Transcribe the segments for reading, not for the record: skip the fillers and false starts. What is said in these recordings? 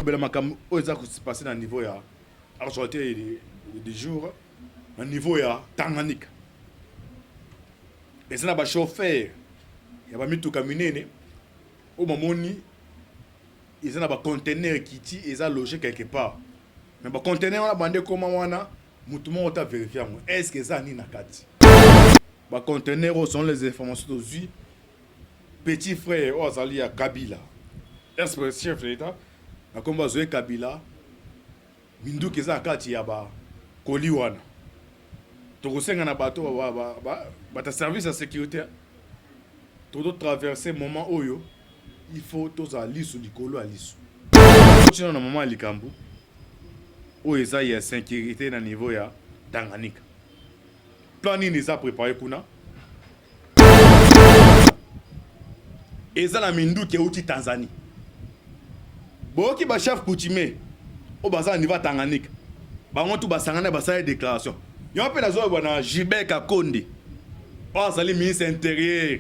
bela makam oza ko se passer na niveau ya actualité du jour na niveau ya Tanganyika. Et ça na ba chauffeur ya ba mituka minene o mamoni ils na ba conteneur kiti eza logé quelque part. Mais ba conteneur wana bande koma wana mutu mo ta vérifier ngo est-ce que ça ni na kati. Ba conteneur sont les informations d'aujourd'hui. Petit frère Ozali ya Kabila. Est-ce chef de l'État na komba zoe Kabila mindu keza kati ya ba koli wana. Tokosenga na bato ba ta service à sécurité. Todo traverser moment oyo il faut tous à lisu likolo à lisu. Continue na moment likambu. O eza ya sécurité na niveau ya Tanganyika. Plan nini za préparé kuna? Eza na mindu ke uti Tanzanie. Boki ba chef coutumier o baza niveau Tanganyika. Bango tu basangana basala déclaration. Yo pe nazo bwana Gilbert Kakonde. O azali ministre intérieur.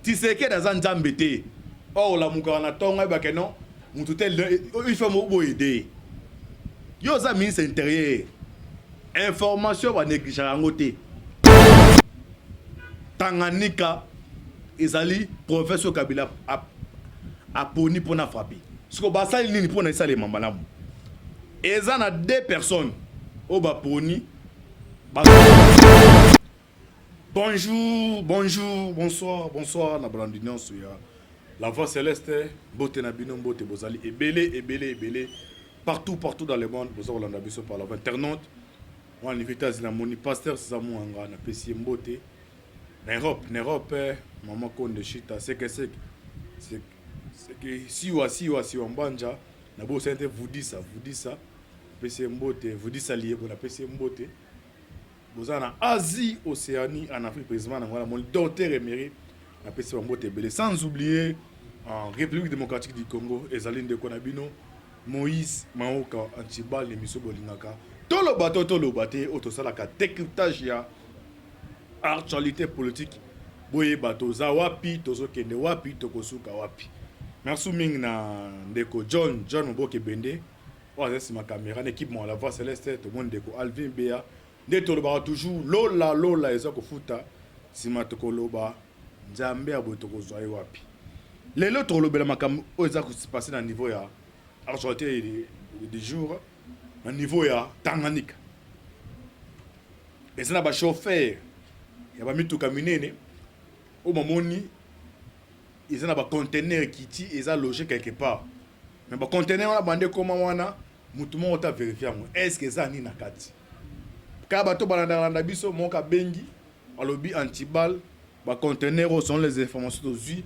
Tiseke dans un jambete. Oh la mukana tonga ba kenon. Mututel il faut mo aider. Yo za ministre intérieur. Information ba négliger ngote. Tanganyika ezali professeur Kabila a poni pona frapper. Siko basali nini pona isale mambalamu. Eza na deux personnes au ba poni. Bonjour, bonsoir, na Brandinion Souya. La voix céleste, bote na bino, bote bozali, ebele, partout dans le monde, bozali Rolanda biso par la voix internaute. Moi, l'invité à moni pasteur Samu Anga, na pesi mbote. Na Europe, maman konde chita, c'est que si wa mbanja, na bo sente vous dit ça, pesi mbote, vous dit ça lié, na pesi mbote. Vous en Asie, Océanie, en Afrique, précisément, mon docteur émérite, sans oublier en République démocratique du Congo, Ezaline de Konabino, Moïse, Maoka, Antibal, Lemiso Bolingaka, tout le bateau, Otosalaka, décryptage, ya actualité politique, Boye bateau, Zawapi, Tozo Kende, Wapi, Tokosuka, Wapi. Merci Ming na Ndeko John Mboke Bende, c'est ma caméra, l'équipe, la voix céleste, tout le monde, Ndeko Alvin Bea. Ndetoloba toujours lola ezako futa sima tokoloba nzambe abotoko zwaye wapi lelo tolobela makam ezako se passer na niveau ya actualité du jour na niveau ya Tanganyika ezana ba chauffeur ya ba mituka minene o mamoni ezana ba conteneur kiti eza logé quelque part mais ba conteneur wana bande koma wana mutu mo ta vérifier ngo est-ce que ça ni na kati. Kabato balanda biso monka bengi alobi antibal ba conteneur sont les informations d'aujourd'hui.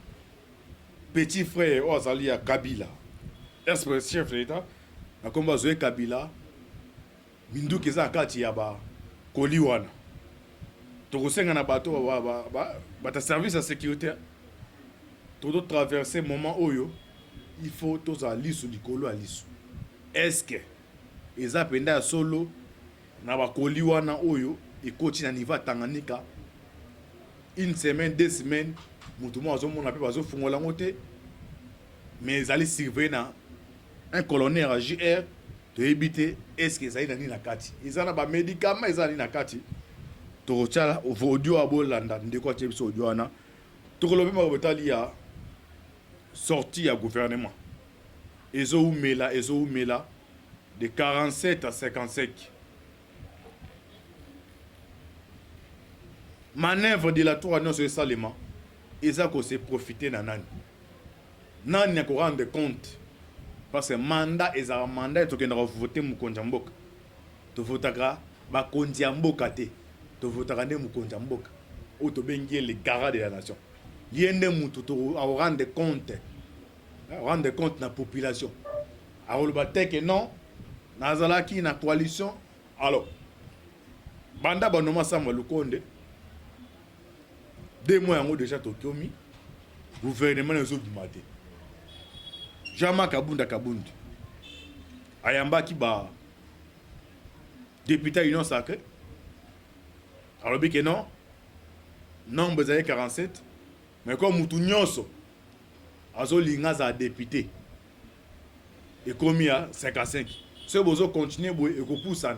Petit frère Ozali ya Kabila. Est-ce chef de l'État na komba zoe Kabila mindu keza kati ya ba koli wana. Tokosenga na bato ba ta service à sécurité. Todo traverser moment oyo il faut tous à lisu likolo à lisu. Est-ce que eza penda solo na bakoli wana oyo ekoti na niveau Tanganyika une semaine 2 semaines mutu mo azomona pe bazo fungola ngote mais ezali surveiller na un colonel à JR to éviter est-ce que ezali na ni na kati ezana ba médicaments ezali na kati to chala audio abolanda ndeko atie biso audio wana to kolobe ma botali ya sortie ya gouvernement ezo umela de 47 à 55. Manœuvre de la tour à sur Salema, ils ont se profiter na nani. Nani n'a qu'à rendre compte. Parce que mandat est un mandat et tu as voté Mukonjamboka. Tu voteras Bakondiamboka te. Tu voteras ne Mukonjamboka. Ou tu bengier les garants de la nation. Yende mutu tu rendre compte. Rendre compte na population. Alors le bâtiment que non, Nazalaki na coalition. Alors, Banda Banoma Sama Lukonde. 2 mois en haut déjà Tokyomi, gouvernement les autres du matin. Jama Kabunda Kabundi. Ayamba qui ba député Union Sacrée. Alors bien que non, nombre des années 47, mais comme Moutounyoso, azo linga za député. et commis à 55. Ce besoin continuer et qu'on pousse ça.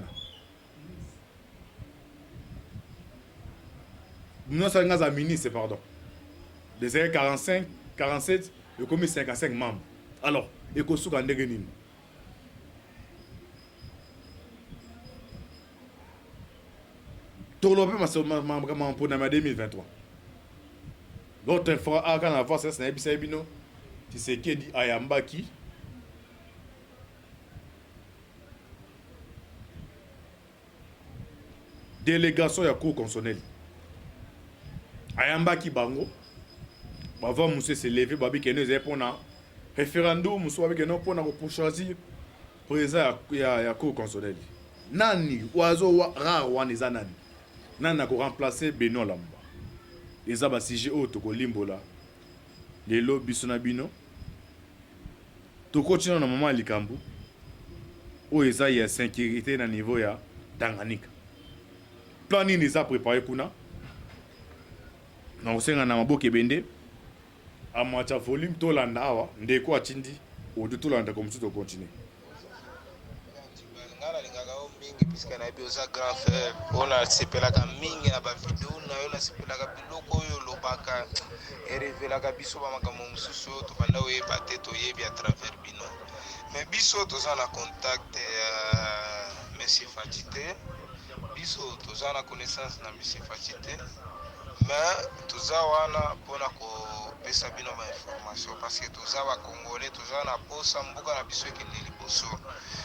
Nous sommes à ministre, pardon. Des années 45, 47, et commis 55 membres. Alors, et qu'on soit en dégaine. Tout le monde pour 2023. L'autre fois, quand on a vu ça, c'est un peu tu sais qui dit Ayambaki. Délégation ya cour constitutionnelle. Ayambaki bango. Bava monsieur se lever babi keno ze pona référendum muso babi keno pona pour choisir président ya cour constitutionnelle. Nani oiseau rare waniza nani. Nani ko remplacer Benoît Lamba. Eza ba sujet o to ko limbola. Lelo bisona bino. To continue na maman likambu. O eza ya sécurité na niveau ya Tanganyika. Plan nini eza préparé kuna. Na osenga na maboke bende. Amacha volume to landa awa ndeko atindi odu to landa comme tout continue. Ngala lingaka o mingi puisque na bi oza grand frère ona sepelaka mingi na ba video na yo na sepelaka biloko oyo lobaka erevelaka biso ba makambo mosusu to banda oyeba te toyebi à travers bino mais biso toza na contact monsieur Fatite biso toza na connaissance na monsieur Fatite mais toza wana mpona kopesa bino ba information parce que toza ba congolais toza na posa mboka na biso ekende liboso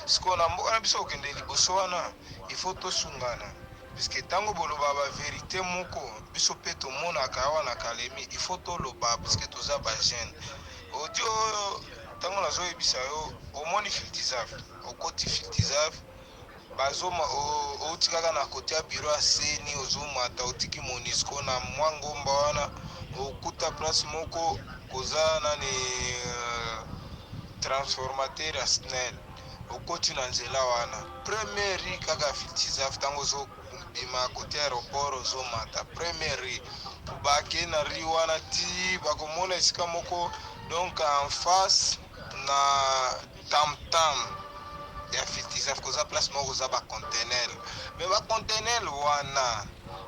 siko na mboka na biso okende liboso wana il faut tosungana puisque tango boloba ba vérité moko biso pe tomonaka awa na Kalemi il faut toloba puisque toza ba jeune audio tango nazoyebisa yo omoni filtizave okoti filtizave bazoma otikaka na kotia biro ya seni ozomata otiki monisco na mwa ngomba wana okuta place moko koza nani transformateur ya snel okoti na nzela wana premier ri kaka filtizave ntango ozobima kotia aéroport ozomata premier ri bake na ri wana ti bakomona esika moko donc en face na tamtam ya filtizave koza place moko koza bacontener mais bacontener wana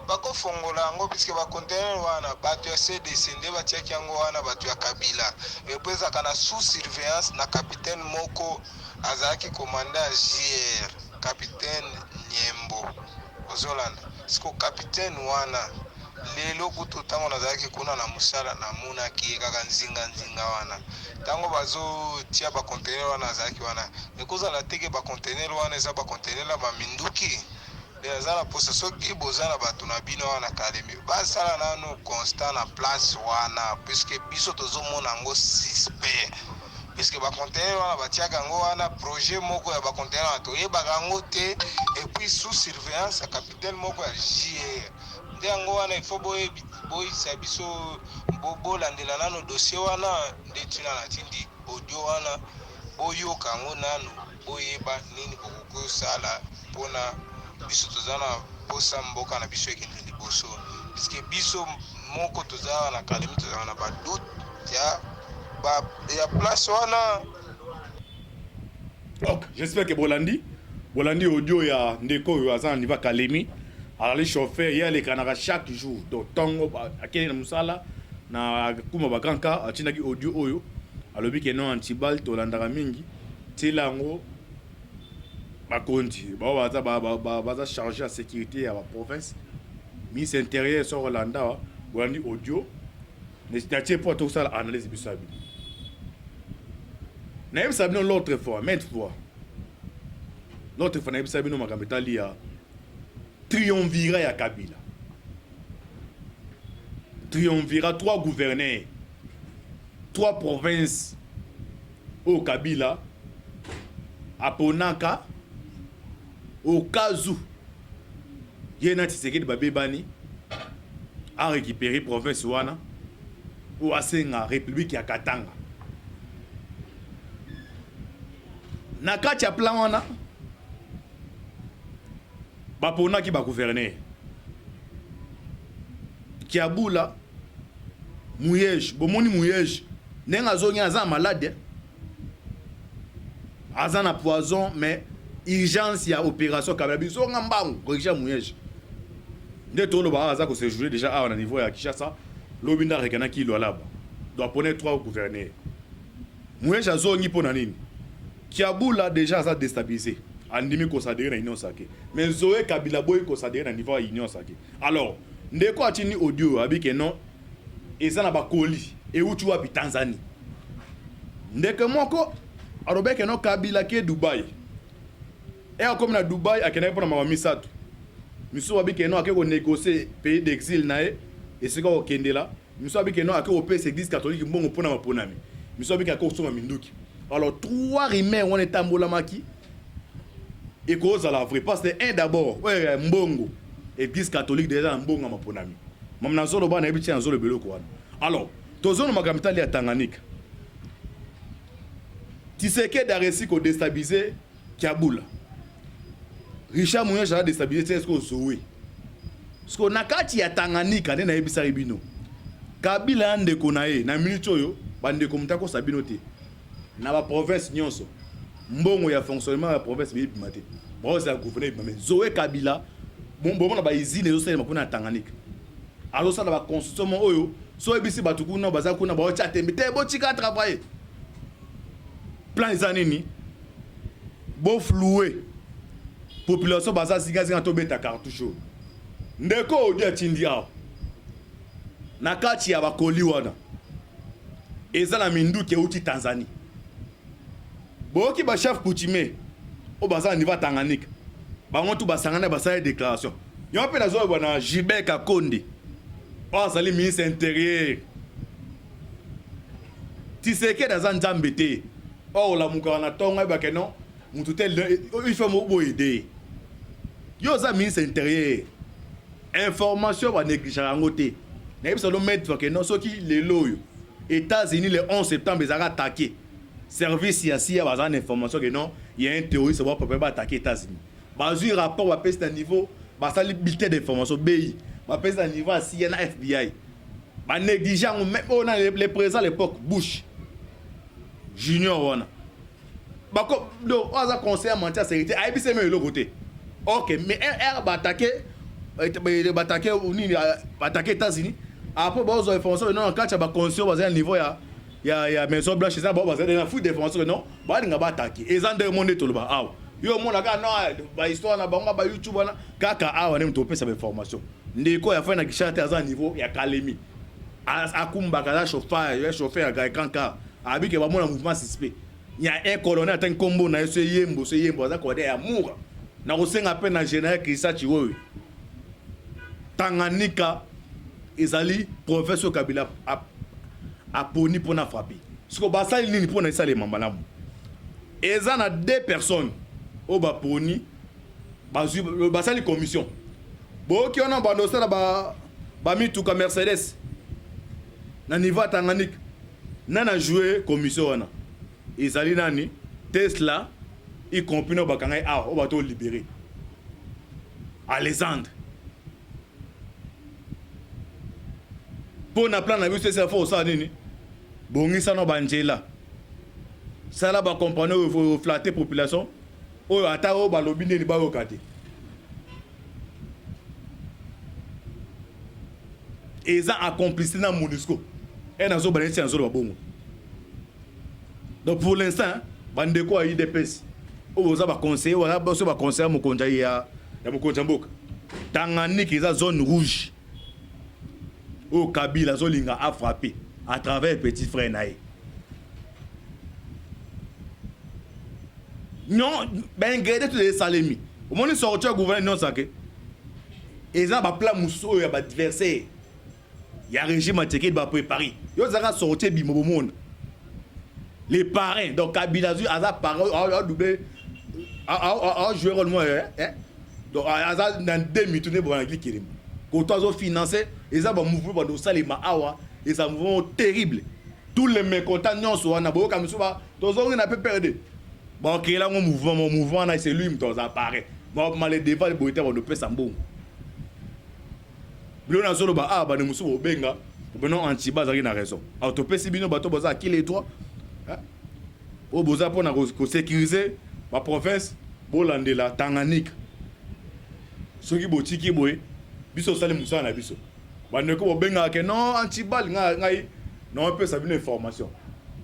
bakofongola yango puisque bacontener wana bato ya CDC nde batiaki yango wana bato ya Kabila epo ezaka na sous surveillance na capitaine moko azalaki komanda ya JR capitaine Nyembo ozolanda siko capitaine wana lelo kutu tango nazalaki kuna na musala namonaki kaka nzinga wana tango bazotia bacontener wana azalaki wana ekozala teke bacontener wana eza bacontener la baminduki eza na posa soki boza na bato na bino wana Kalemi basala nano constant na place wana puisque biso tozomona yango suspect puisque bacontener wana batiaka yango wana projet moko ya bacontener wana toyebaka yango te et puis sous surveillance ya capitaine moko ya JR nde yango wana ifo boyisa biso bolandela nano dossier wana nde ntina na tindi audio wana boyoka yango nano boyeba nini bokokosala mpona biso toza na posa mboka na biso ekende liboso puisque biso moko toza na Kalemi toza na badoute ya place wana. Ok, j'espère que Bolandi audio ya ndeko oyo aza na niveau Kalemi ali chauffeur ye alekanaka chaque jour donc ntongo akende na mosala na kuma bakanka atindaki audio oyo alobi ke non antibal tolandaka mingi tila yango bakonzi baza chargé ya sécurité ya baprovince ministre intérieur so kolanda Bolandi audio natie po tosala analyse biso ya bino nayebisa bino l'autre fois nayebisa bino makambo etali ya triumvirat ya Kabila triumvirat 3 gouverneurs 3 provinces au Kabila aponaka au Kazu yena Tshisekedi babebani a récupéré province wana ou asenga république ya Katanga na kati ya plan wana baponaki ba gouverneur Kiabula Muyej bomoni Muyej nenga zongi aza malade azana poison mais urgence ya opération kabila biso ngambangu corriger mouillage nde tolo ba aza ko se jouer déjà à niveau ya Kinshasa lobinda rekana kilo alaba doit poner 3 gouverneurs mouillage azongi pona nini Kiabula déjà ça déstabilisé andimi ko sadere na union sake mais Zoé Kabila boy ko sadere na niveau ya union sake alors ndeko atini audio abike non eza na bakoli e uti wapi Tanzanie ndeke moko arobeke no Kabila ke Dubai et comme na Dubai akena pona mama misatu miso wabike no akeko négocier pays d'exil nae et c'est ko kendela miso wabike no akeko pesa église catholique mbongo pona maponami miso wabike akeko soma minduki alors 3 rimes on est tambolamaki et cause à la vraie parce que un d'abord ouais mbongo église catholique déjà mbongo maponami mam na zolo ba na ebiti na zolo beloko wana alors tozono makamtali ya Tanganyika Tshisekedi a réussi ko déstabiliser Kiabula Richard Mouyanja a déstabiliser est-ce que Zoé parce que nakati ya Tanganyika na ebisa ribino Kabila ndeko na ye na minute oyo bande ko mutako sabino te na ba province nyonso mbongo ya fonctionnement ya province bi bimate bon ça gouverner mais Zoé Kabila bon na ba izine zo sele makuna Tanganyika alors ça na ba constitution oyo so ebisi batuku na baza kuna ba ocha tembe te bo chika travailler plan izanini bo flouer population baza sigazinga to beta cartouche ndeko odia tindia na kati ya bakoli wana eza na minduki uti Tanzanie boki ba chef coutumier o baza niveau Tanganyika bango tu basangana basala déclaration yo pe na zo bana Gilbert Kakonde o azali ministre intérieur Tshisekedi aza nzambe te o la mukana na tonga ba ke non mutu tel il faut mo boyede yo za ministre intérieur information ba négliger yango te na biso lo mettre ke non soki le loyo États-Unis le 11 septembre ils ont attaqué service ici à une information que non il y a un terroriste qui va attaquer les États-Unis bazui rapport va passer à niveau ça les bulletins d'information BI va passer à niveau ici na FBI ba négligent même on a les présidents à l'époque Bush Junior wana ba ko do oza conseiller en matière de sécurité a ebise me le côté OK mais er ba attaquer attaquer États-Unis après bazo information non quand tu ba conscient ba niveau ya maison blanche ça ba na fou d'information non ba linga ba attaquer ezande monde to ba aw yo mona ka non ba histoire na bango ba YouTube na kaka awa ne mto pesa ba information ndiko ya fana kishate aza niveau ya Kalemi akumba kaza chauffeur ya kanka abike ba mona mouvement suspect ya un colonel atteint combo na so yembo aza ko de amour na ko senga pe na général Christa Chiwowe Tanganyika ezali professeur Kabila a poni pour na frapper ce que basali nini pour na sale mambalamu eza na 2 personnes au ba poni basali commission boki ona bandosa na ba mituka Mercedes na niveau Tanganyika nana jouer commission wana ezali nani Tesla y compris no bakanga o bato libérer Alexandre pour na plan na biso c'est faux ça nini bongisa no banjela ça là ba comprendre faut flatter population o ata o ba lobi nini ba okate eza accomplice na MONUSCO et na zo banesi en zo ba bongo donc pour l'instant bandeko a IDPS o za ba conseiller wala ba so ba conseiller mo konja ya mokonja mboka Tanganyika eza zone rouge o Kabila zolinga a frappé à travers petit frère nae non ben grade tous les salemi au moment sortir gouvernement non saké eza ba plan muso ya ba adversaire ya régime attaqué ba préparer yo zaka sortir bimo bo monde les parrains donc Kabila zu aza parrain a doublé a jouer rôle moi donc aza dans 2 minutes ne bon cliquer ko tozo financer eza ba mouvement ba do salema awa et un mouvement terrible tous les mécontents nyonso wana bo ka misuba tozo na peut perdre bon que là un mouvement là c'est lui mto apparaît bon mal devant le boité on peut sambo bilo na zolo ba ba ne musuba benga benon anti bazaki na raison autopsie bino bato boza qui les droits au boza pour sécuriser la province bolandela Tanganyika soki botiki boye biso sale musa na biso bandeko bobenga ke non antibal ngai non peu ça une information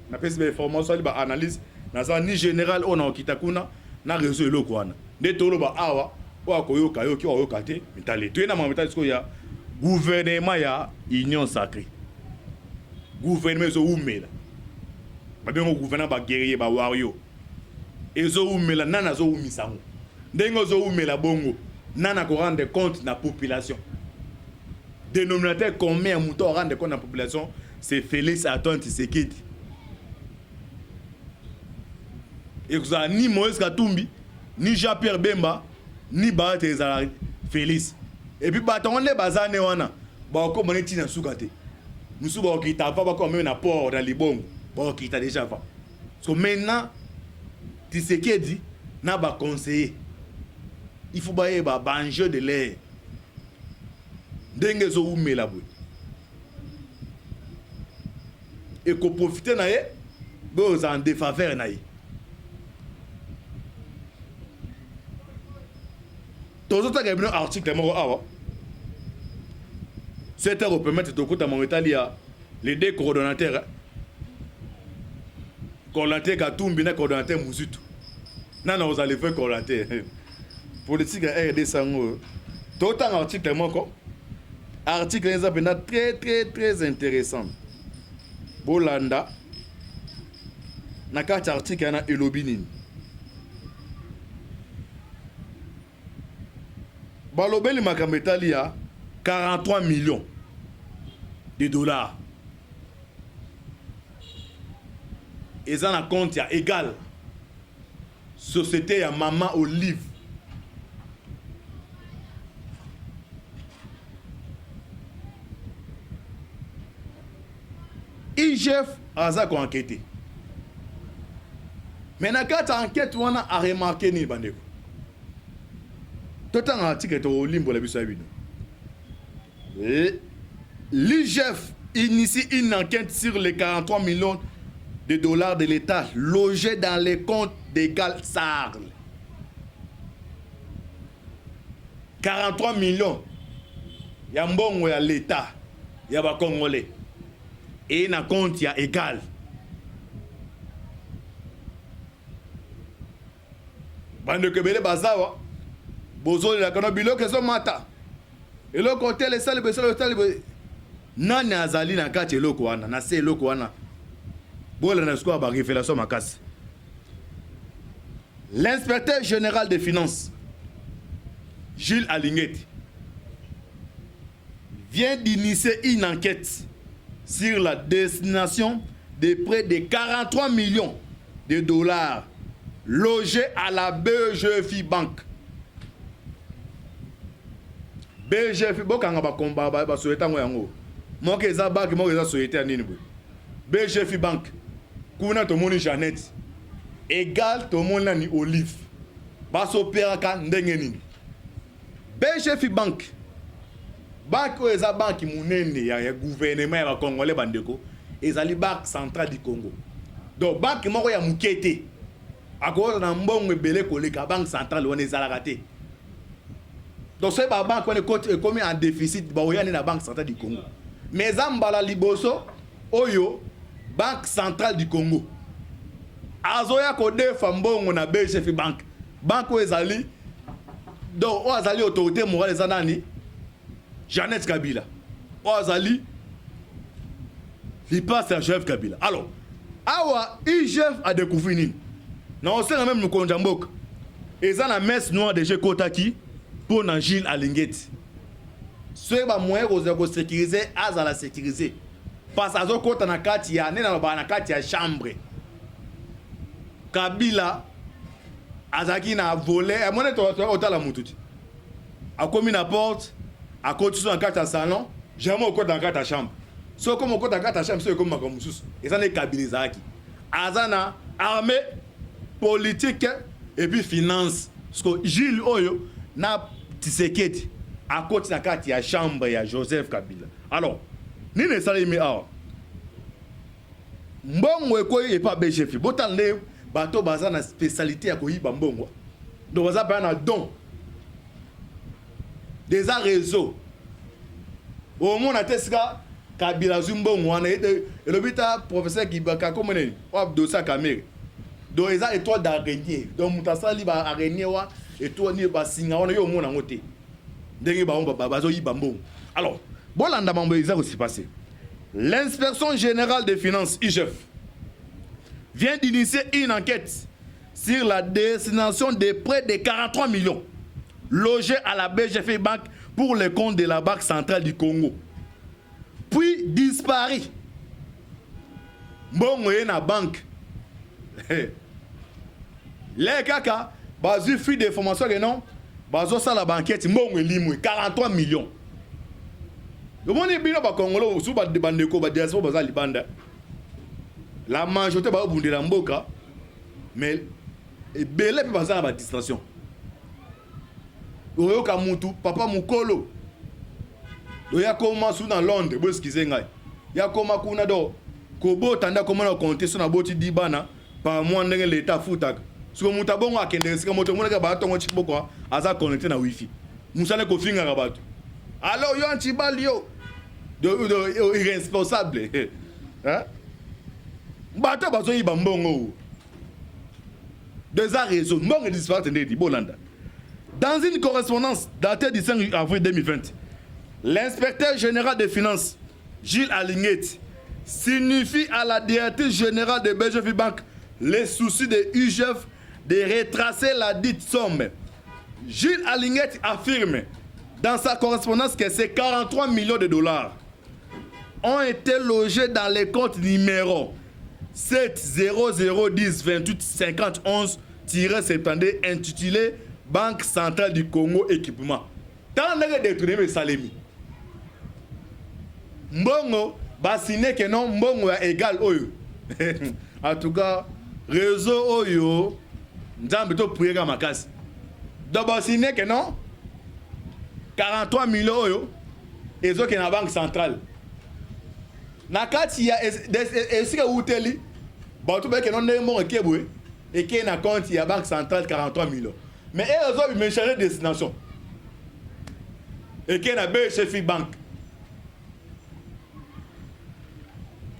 na pesi ba information ba analyse na ça ni général on a okita kuna na réseau eloko wana nde tolo ba awa o akoyoka yoki oyoka te mitale to na mamita siko ya gouvernement ya union sacrée gouvernement zo umela ba bengo gouvernement ba guerrier ba wario ezo umela nana zo umisango ndengo zo umela bongo nana ko rendre compte na population dénominateur combien mouton rendre compte na population c'est Félix Antoine Tshisekedi et vous avez ni Moïse Katumbi ni Jean-Pierre Bemba ni Barate Ezala Félix et puis batonde bazane wana ba ko moneti na sukate musu ba okita va ba ko même na port dans Libongo ba okita déjà va so maintenant Tshisekedi na ba conseiller il faut ba enjeu de l'air ndenge zo umela boy et ko profiter na ye bo en défaveur na ye tozota ga bien article moko awa c'était pour permettre de kota mon Italia les deux coordonnateurs coordonnateur Katumbi na coordonnateur Muzutu nana vous allez faire coordonnateur politique RD sango tota article moko article est très intéressant bolanda na kati article na elobinini balobeli makambo etali ya 43 millions de dollars eza na compte ya égal société ya Mama Olive IGF aza ko enquêter mais na kata enquête wana a remarqué ni bandeko tout un article to limbo la biso abino l'IGF initie une enquête sur les 43 millions de dollars de l'État logés dans les comptes d'Égal Sarl 43 millions ya mbongo ya l'État ya ba Congolais et na compte ya égal bande kebele bazawa bozo la kana biloko zo mata eloko hotel esale besale hotel nani azali na kati eloko wana na se eloko wana bola na sikoa ba révélation makasi l'inspecteur général des finances Gilles Alingeti vient d'initier une enquête sur la destination de près de 43 millions de dollars logés à la BGFI Bank. BGFI bokanga ba komba ba souhaita ngo yango. Moke eza bank moke eza souhaita nini bo. BGFI Bank. Kuna to moni Jeannette. Égal to moni ni Olive. Ba so peraka ndenge nini. BGFI Bank. Banque eza banque munene ya gouvernement ya Congolais bandeko ezali banque centrale du Congo. Donc banque moko ya mukete akoza na mbongo ebele koleka banque centrale wana ezalaka te. Donc c'est ba banque wana comme en déficit ba oyane na banque centrale du Congo. Mais zambala liboso oyo banque centrale du Congo. Azoya ko defa mbongo na BGF Bank. Banque ezali donc o azali autorité morale ezanani Jeannette Kabila. Ozali, il passe à Joseph Kabila. Alors, awa IGF a découvert nini. Non, on sait même nous konjambok. Et ça la messe noire de Kotaki pour na Gilles Alingeti. Ce ba moyen ko sécuriser aza la sécuriser. Parce azo kota na kati ya nena ba na kati ya chambre. Kabila azaki na volé, mona to otala mututi. A commis na porte à côté sur un carte salon, jamais au côté dans carte chambre. So comme au côté dans carte chambre, c'est comme ma comme sous. Et ça n'est Kabilizaki. Azana armée, politique et puis finance. Parce que Gilles Oyo na Tshisekedi à côté dans carte ya chambre ya Joseph Kabila. Alors, ni ne sala imi awa. Mbongo ekoyi et pas BGF. Botal ne bato baza na spécialité ya koyiba mbongo donc baza pa na don des réseaux au monde a tesika Kabila zumbongo wana elobi ta professeur Kibaka comme nini wa dosa kamere donc eza étoile d'araignée donc mutasali ba araignée wa étoile ni ba singa wana yo mona ngote ndenge ba bazo yiba mbongo alors bolanda mambo eza ko se passer. L'inspection générale des finances IGF vient d'initier une enquête sur la destination de près de 43 millions logés à la BGF Bank pour les comptes de la Banque centrale du Congo. Puis disparu. Bon, il y a une banque. Les caca, basu fait des formations que non, basu ça la banquette, bon, il 43 millions. Le monde est bien au Congo, sous bas de bandeko, bas diaspora, bas libanda. La majorité va au bout de la mboka, mais belé peut passer à la distraction. Oyo kamutu, papa mukolo. Ya koma sous dans Londres, bo skize ngai. Ya koma kuna do. Kobo tanda koma na compter sur na boti dibana par mois ndenge l'état futak. Siko mutabongo akende sika moto mona ka ba tongo chiboko aza connecté na wifi. Musane ko finga ka bato. Alors yo antibali yo. De irresponsable. Hein? Bato bazo yiba mbongo. Deux raisons. Mbongo disparaît ndedi bolanda. Dans une correspondance datée du 5 avril 2020, l'inspecteur général des finances, Gilles Alignet, signifie à la directrice générale de BGF Bank les soucis de UGF de retracer la dite somme. Gilles Alignet affirme dans sa correspondance que ces 43 millions de dollars ont été logés dans les comptes numéro 70010285011-72 intitulé Banque centrale du Congo équipement. Tant que détourné mes salemi. Mbongo, bassiné que non, mbongo est égal oyo. En tout cas, réseau oyo, nzambe to prier à ma casse. Donc bassiné que non, 43 millions oyo, et zo que na banque centrale. Na kati ya esika uteli, ba to be que non ndemo ekebwe, et que na compte ya banque centrale 43 millions. Mais elles ont une chargée de destination. Et qu'il y a BHF Bank.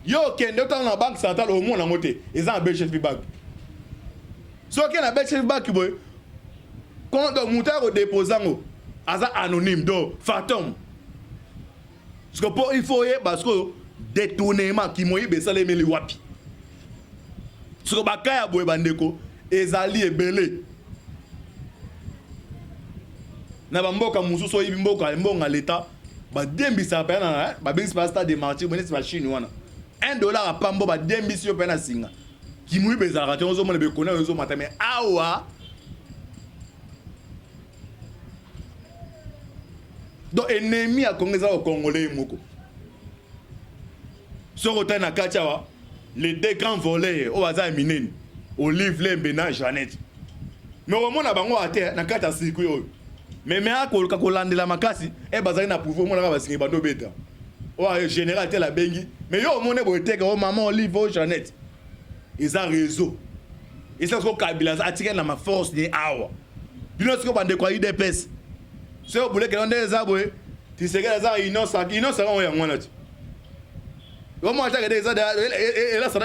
Yo, qui est dans la banque centrale au monde en moté, ils ont un BHF Bank. So qu'il y a un BHF Bank, quand on monte au déposant, c'est anonyme, donc fantôme. Parce que il faut parce que détournement qui m'a dit, c'est les wapi. Parce que bakaya boye bandeko, ezali ebele. Na bamboka mususu oyibi mboka mbonga leta ba dembisa pa na ba bingisi pa stade de marché bonesi ba Chine wana $1 a pambo ba dembisi yo pa na singa ki muyi bezaka te ozo mona be kona ozo mata mais awa donc ennemi a kongeza au congolais moko soko na kachawa les deux grands volets au baza minene Olive Lembe na Jeannette mais au mona bango ate na kata siku yo. Mais à kolandela makasi e bazali na pouvoir mona ba singa bando beta o général tel la bengi mais yo mona bo teka o maman Olive o Jeannette ils ont réseau et ça ko Kabila attirer na ma force de awa bino siko bande kwa IDPS c'est au boulé que on des aboué tu sais que ça innocent on ya ngwana ti o mo ataka des ada et là ça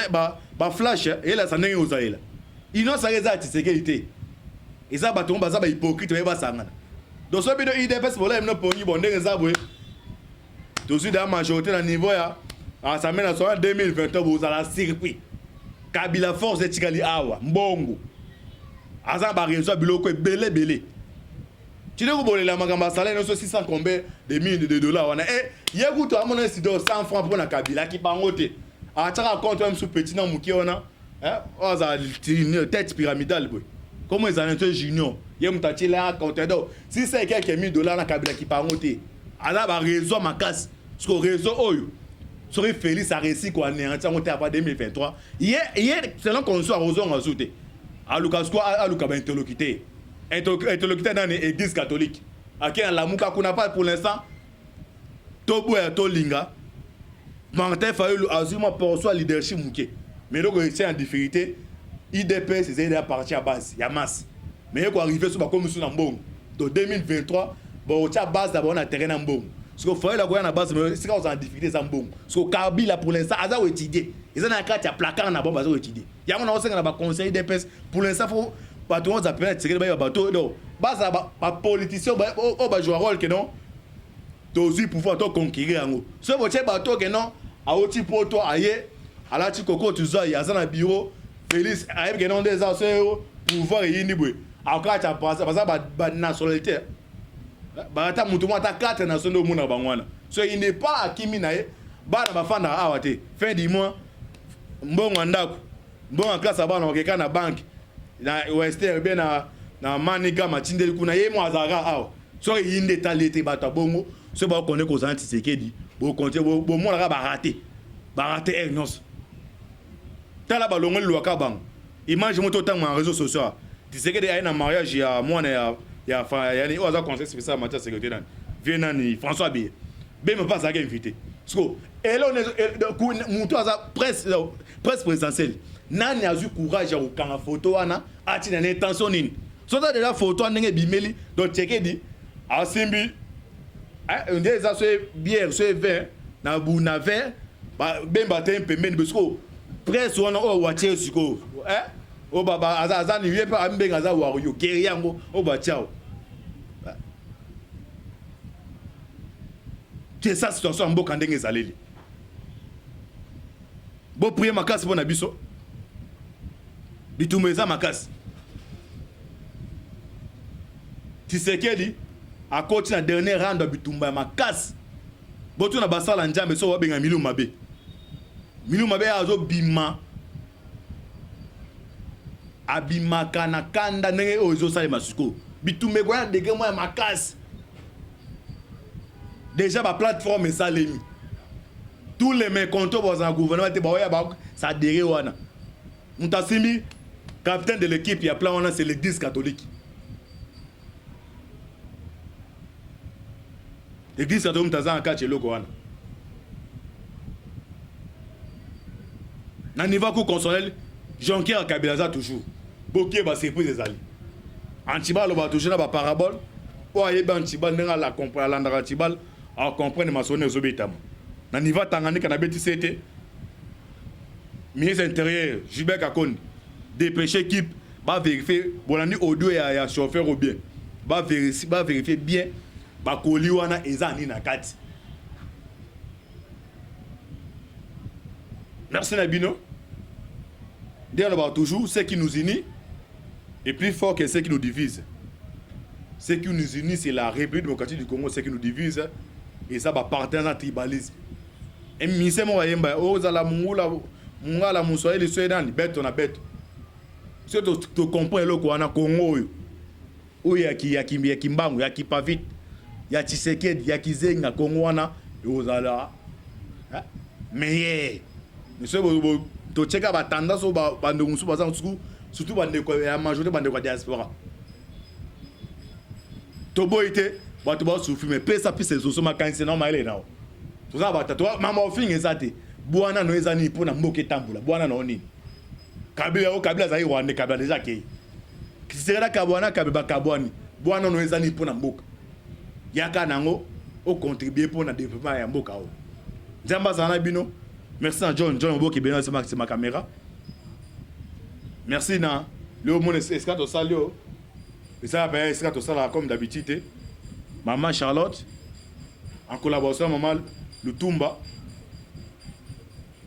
ba flash et là ça ndenge ozaela innocent ça ti sécurité et ça ba tomba ça ba hypocrite ba sangana. Donc ce bidon IDPS pour là, nous poni bon des aboué. Tout suite à majorité à niveau ya, à sa mène à 2020 vous allez circuit. Kabila force de Tikali awa, mbongo. Asa ba réseau biloko belé. Tu ne vous bolé la magamba salaire nous 600 combien de millions de dollars on a yeku to amona sido 100 francs pour na Kabila qui pangote. A tara compte même sous petit na muki ona. Hein? On a tête pyramidale boy. Comment ils ont junior yé mutati là compteur si c'est quelques $1000 na Kabila qui pangote ala ba réseau makas sur réseau oyo serait Félix a réussi quoi néantir monter avant 2023 hier selon qu'on soit arrosant en souté à Lucas quoi à Lucas interlocuteur dans l'église catholique à qui la muka qu'on n'a pas pour l'instant tobo et tolinga Martin Fayulu azuma pour soi leadership muké mais donc c'est en difficulté IDPS ils étaient partis à base il y a masse mais il faut arriver sur comme sur Nambong donc 2023 bon tu as base d'abord on a terrain Nambong parce que faut la quoi na base mais c'est quand on a difficulté Nambong parce que Kabila pour l'instant aza étudier ils ont un carte à placard na bon bazo étudier il y a on a aussi na ba conseil IDPS pour l'instant faut bateau on appelle tirer ba bateau donc base ba politicien ba jouer rôle que non dosi pouvoir to conquérir ngo ce boche bateau que non a oti poto aye ala ti koko tu zo ya na bureau Félix a que non des assos pouvoir yini bwe akwa cha pasa ba nationalité ba ta mutu ta carte nationale mu na bangwana so il n'est pas akimi na ye ba na bafanda awate fin du mois mbongo ndako mbongo classe ba na okeka na banque na Western bien na Manika matindeli kuna ye mo azara awa so yinde talete bato bongo so ba connaît ko zanti sekedi bo compter bo mo la ba rater ernos tala ba longo lwaka bang image moto tang en réseaux sociaux tisekedi ay na mariage ya mwana ya yani oza conseil spécial en matière de sécurité nan vienani François Bié be me pas à invité so et là on est moto aza presse présidentielle nani azu courage ya ukanga photo wana ati na intention nini so ta de la photo ndenge bimeli donc tsekedi asimbi on dit ça c'est bière c'est vin na buna vin ba bemba te pembeni parce que presse wana o watie siko o baba aza ni yepa ambenga aza wario keri yango o ba tiao c'est ça situation mboka ndenge ezaleli bo prier makasi bona biso bitumba eza makasi Tisekedi a côté na dernier round bitumba makasi botu na basala njambe so wabenga milu mabe azo bima abima kana kanda ndenge ozo sale masuko bitumbe kwa dege moi makasi déjà ba plateforme salemi tous les mécontents dans un gouvernement te ba ba ça deré wana mutasimbi capitaine de l'équipe ya plan wana c'est l'église catholique. L'église catholique taza en catch loko wana na niveau ko consolel Jonquière Kabila toujours boké ba surprise ezali antibal ba toujours na ba parabole o ayeba antibal ndenga la comprendre la ndaka antibal a comprendre masone ezobetama na niveau Tanganyika na beti c'était ministre intérieur Gilbert Kakondi dépêcher équipe va vérifier bonani audio ya chauffeur ou bien va vérifier bien ba koli wana ezani na kati. Merci Nabino. D'ailleurs, toujours, ce qui nous unit est plus fort que ce qui nous divise. Ce qui nous unit, c'est la République démocratique du Congo, ce qui nous divise, et ça va partir dans le tribalisme. Et mise mo yemba o za la mungala la musoye le soyedan beto na beto. Ce to comprendre le ko na Congo yo. O ya kimbangu ya kipavit ya Tshisekedi ya kizenga Congo wana yo za la. Mais monsieur to cheka ba tendance o ba ndongusu ba za surtout ba ndeko ya majorité ba ndeko diaspora. To boite ba to ba souffrir mais pesa pisa zo so makanisi na maile na. Tout ça va toi maman ofing ezate bwana no ezani pona mboke tambula bwana no nini kabila za Rwanda kabila déjà ke kisera kabwana kabeba kabwani bwana no ezani pona mboka yaka nango o contribuer pour na développement ya mboka o nzamba sana bino. Merci à John Mboki beno c'est ma caméra. Merci na le monde escato salio et ça va escato sala comme d'habitude maman Charlotte en collaboration maman Lutumba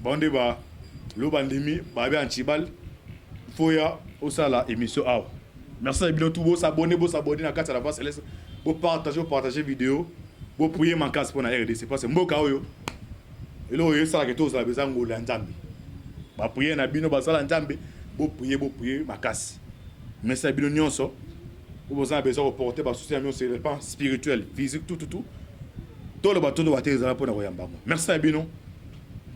bande ba lo bandemi ba be antibal foya au sala émission awa. Merci à tout beau s'abonner na carte la voix céleste pour partager vidéo pour prier man casse pour na RDC parce que mboka oyo elo yo sala que tous la besoin ngola nzambe ba prier na bino ba sala nzambe bo prier makasi. Merci à bino nyonso pour besoin de porter ba soutien sur le plan spirituel physique tout tout le bateau de water za pour na koyamba. Merci à bino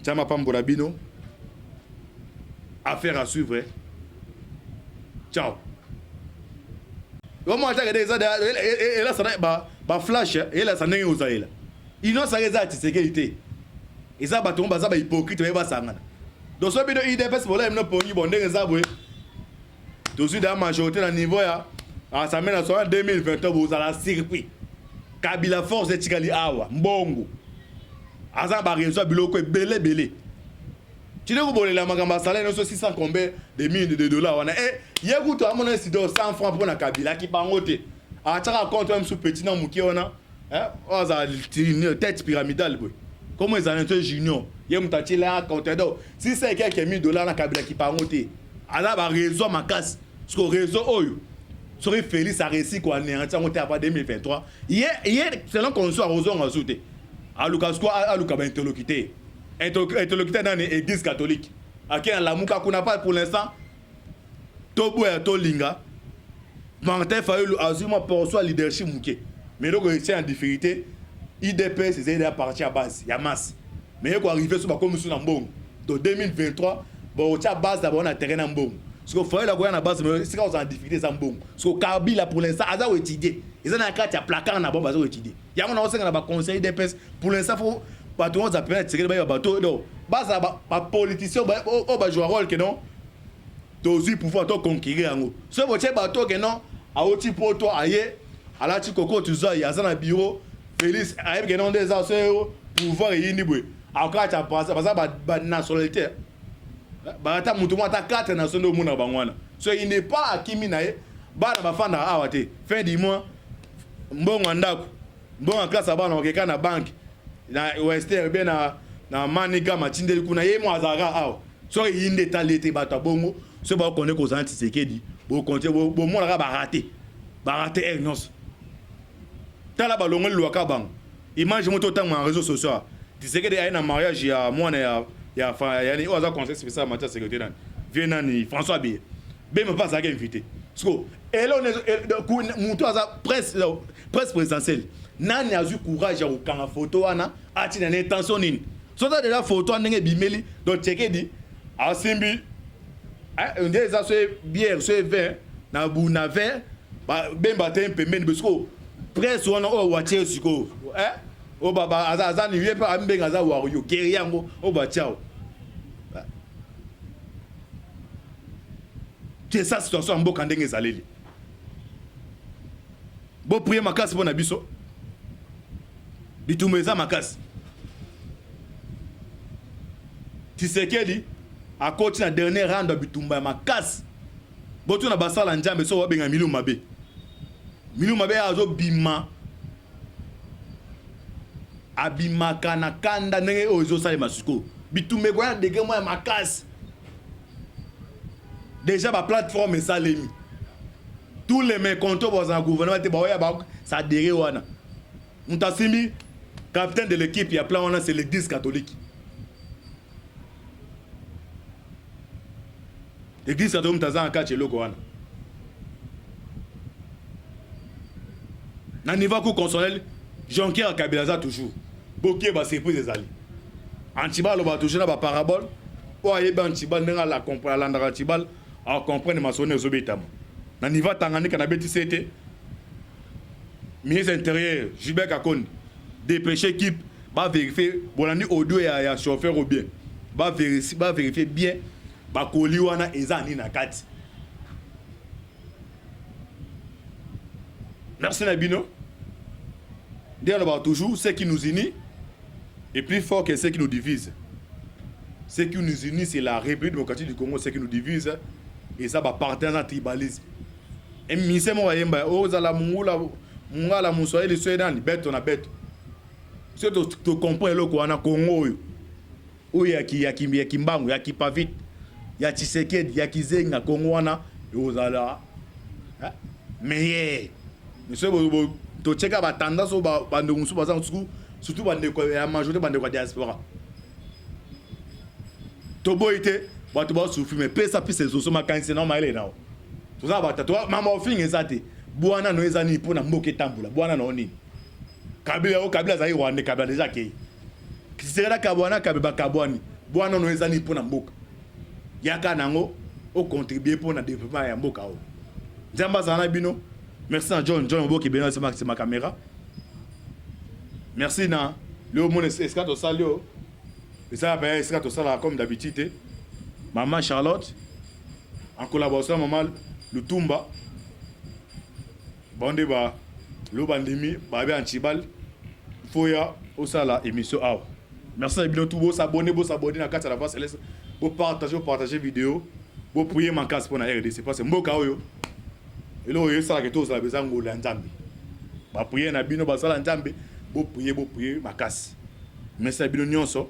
chama pambola bino affaire à suivre. Ciao. Comment attaquer des ça et là ça ba flash et là ça n'est aux aïla. Ils n'ont ça les artistes sécurité. Et ça baton ba hypocrite ba sangana. Donc so bino IDPS bola mno pongi bonde za boye Aussi dans la majorité dans le niveau à l'Assemblée nationale 2023 vous allez circuit Kabila force de Tikali awa mbongo aza ba réseau biloko belé tu ne vous la magamba salaire no 600 combien de millions de dollars wana yeku to amona sido 100 francs pour na Kabila qui pangote a tchaka compte même sous petit na muki wana oza tête pyramidale boy comment ils ont junior yem tati la compte do si c'est quelques millions de dollars na Kabila qui pangote ala ba réseau makas sur réseau oyo serait Félix a réussi quoi néantir on était à 2023 hier selon qu'on soit aux ajouté à Lucas quoi à Lucas interlocuteur dans l'église catholique à qui la muka qu'on n'a pas pour l'instant tobo et tolinga Martin Fayulu azuma pour soi leadership muké mais donc c'est en difficulté IDP c'est déjà parti à base il y a masse mais quoi arriver sur comme sur Nambong de 2023 bon tu as base d'abord on a terrain Nambong parce que faut la goya base mais c'est quand on a difficulté ça bon parce que Kabila pour l'instant aza étudier ils ont un carte à placard na bon bazo étudier il y a on a conseil des pes pour l'instant faut pas tout ça peut tirer ba bateau non base ba politicien ba jouer rôle que non dosi pouvoir to conquérir en ce boche bateau que non a oti poto aye ala ti koko tu zo ya na bureau Félix aye que non des assos pouvoir yindi boy a carte à passer parce ba nationalité Barata mutu mata 4 nations de muna bangwana. So il n'est pas akimi nae bana bafanda awate fin du mois mbongo ndako mbongo en classe abana okeka na bank na Western bien na Maniga matindeli kuna yemo azara aw. So il n'est pas l'été bata bongo so ba connaît ko zanti sekedi bo compter bo mona ka baraté ernos. Tala balongo luaka bang. Image moto tang en réseaux sociaux. Tu sais que il y a un mariage il y a moi il y a yani oza conseil spécial matière sécurité nan vient ni François Bié me pas ça invité parce que et là on est muto aza presse présidentielle nani a eu courage à kanga photo ana ati na intention nini so ça de la photo ndenge bimeli donc checker dit a simbi on dit ça c'est bière c'est vin na bu na vin ba bemba te pembeni parce que presse on o watie siko o baba aza ni yepa ambenga za wario keriango o ba tiao c'est ça situation mboka ndenge ezaleli bo prier makasi bona biso bitumeza makasi Tshisekedi a côté na dernier round bitumba makasi botu na basala njambe so wabenga milu mabe azo bima abimaka na kanda ndenge ozo sale masuko bitumbe kwa dege moi makasi déjà la plateforme est salemi tous les mécontents dans un gouvernement ça derrière wana Mutasimbi capitaine de l'équipe il y a plein c'est l'église catholique mutaza en catch loko wana na niveau constitutionnel Jean-Pierre Kabila toujours boké ba surprise des alliés Antibal ba toujours na ba parabole o ayeba Antibal ndenga la comprendre la ndaka Antibal a comprendre ma sonne zobetamo na niveau Tanganyika na beti c'était ministre intérieur Gilbert Kakonde dépêcher équipe va vérifier bolandi audio ya chauffeur ou bien va vérifier bien ba koli wana ezani na kati merci Nabino dire toujours ce qui nous unit est plus fort que ce qui nous divise. Ce qui nous unit, c'est la République démocratique du Congo, ce qui nous divise, et ça va partir dans le tribalisme. Et mise moi yemba ozala mungala musoye le soedani bête on a bête. Ce tu comprends le ko na Congo oyo ya kimbangu ya kipavit ya Tshisekedi ya kizenga Congo wana ozala mais monsieur to cheka ba tendance ba ndungu su bazang surtout ba ndeko ya majorité ba ndeko diaspora to boite ba to ba souffrir mais pesa pisa zo ma kanisi na ma ile na to za ba to mama ofinge zate bwana no ezani pona mboke tambula bwana no nini kabila za Rwanda kabila déjà ke kisera kabwana kabeba kabwani bwana no ezani pona mboka yaka nango o contribuer pour na développement ya mboka o nzamba zana bino. Merci à John Oboki bien c'est ma caméra. Merci na le monde escato salio. Et ça va escato sala comme d'habitude. Maman Charlotte en collaboration maman Lutumba bande ba lo bandemi ba be antibal foya au sala émission awa. Merci à bino tout beau s'abonner na carte à la voix céleste, beau partager vidéo, beau prier ma casse pour na RDC parce que mboka oyo et là oyo ça que tous la besoin ngola nzambe. Ba prier na bino ba sala nzambe, beau prier ma casse. Merci à bino nyonso.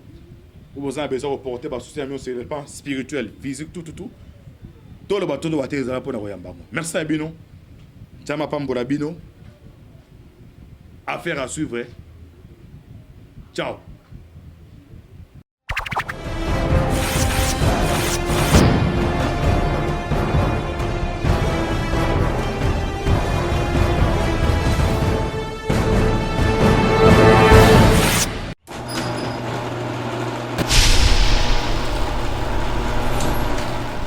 Vous avez besoin de porter ba soutien sur le plan spirituel, physique tout. Tout le bateau doit être pour na koyamba. Merci à bino. Chama pambola bino. Affaire à suivre. Ciao.